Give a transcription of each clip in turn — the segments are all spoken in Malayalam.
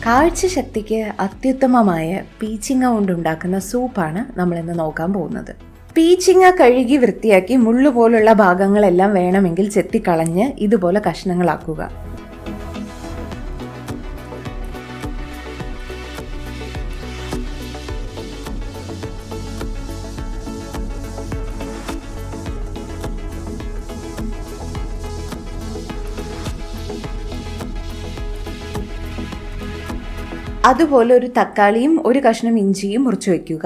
കാഴ്ചശക്തിക്ക് അത്യുത്തമമായ പീച്ചിങ്ങ കൊണ്ടുണ്ടാക്കുന്ന സൂപ്പാണ് നമ്മളിന്ന് നോക്കാൻ പോകുന്നത്. പീച്ചിങ്ങ കഴുകി വൃത്തിയാക്കി മുള്ളുപോലുള്ള ഭാഗങ്ങളെല്ലാം വേണമെങ്കിൽ ചെത്തിക്കളഞ്ഞ് ഇതുപോലെ കഷ്ണങ്ങളാക്കുക. അതുപോലെ ഒരു തക്കാളിയും ഒരു കഷ്ണം ഇഞ്ചിയും മുറിച്ച് വയ്ക്കുക.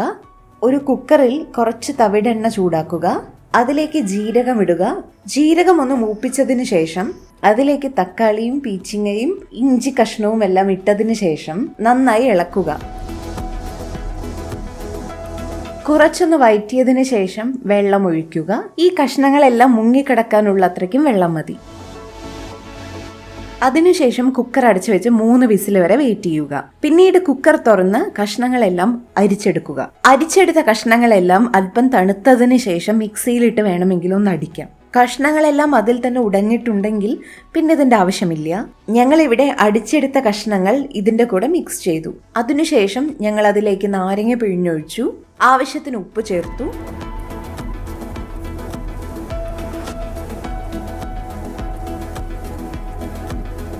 ഒരു കുക്കറിൽ കുറച്ച് തവിടെണ്ണ ചൂടാക്കുക. അതിലേക്ക് ജീരകം ഇടുക. ജീരകം ഒന്ന് മൂപ്പിച്ചതിന് ശേഷം അതിലേക്ക് തക്കാളിയും പീച്ചിങ്ങയും ഇഞ്ചി കഷ്ണവും എല്ലാം ഇട്ടതിന് ശേഷം നന്നായി ഇളക്കുക. കുറച്ചൊന്ന് വഴറ്റിയതിന് ശേഷം വെള്ളം ഒഴിക്കുക. ഈ കഷ്ണങ്ങളെല്ലാം മുങ്ങിക്കിടക്കാനുള്ള അത്രയ്ക്കും വെള്ളം മതി. അതിനുശേഷം കുക്കർ അടച്ചു വെച്ച് 3 വിസിൽ വരെ വെയിറ്റ് ചെയ്യുക. പിന്നീട് കുക്കർ തുറന്ന് കഷ്ണങ്ങളെല്ലാം അരിച്ചെടുക്കുക. അരിച്ചെടുത്ത കഷ്ണങ്ങളെല്ലാം അല്പം തണുത്തതിന് ശേഷം മിക്സിയിലിട്ട് വേണമെങ്കിലും ഒന്ന് അടിക്കാം. കഷ്ണങ്ങളെല്ലാം അതിൽ തന്നെ ഉടഞ്ഞിട്ടുണ്ടെങ്കിൽ പിന്നെ ഇതിന്റെ ആവശ്യമില്ല. ഞങ്ങൾ ഇവിടെ അടിച്ചെടുത്ത കഷ്ണങ്ങൾ ഇതിന്റെ കൂടെ മിക്സ് ചെയ്തു. അതിനുശേഷം ഞങ്ങൾ അതിലേക്ക് നാരങ്ങ പിഴിഞ്ഞൊഴിച്ചു. ആവശ്യത്തിന് ഉപ്പ് ചേർത്തു.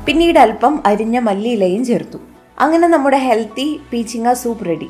പിന്നീട് അല്പം അരിഞ്ഞ മല്ലിയിലയും ചേർത്തു. അങ്ങനെ നമ്മുടെ ഹെൽത്തി പീച്ചിങ്ങ സൂപ്പ് റെഡി.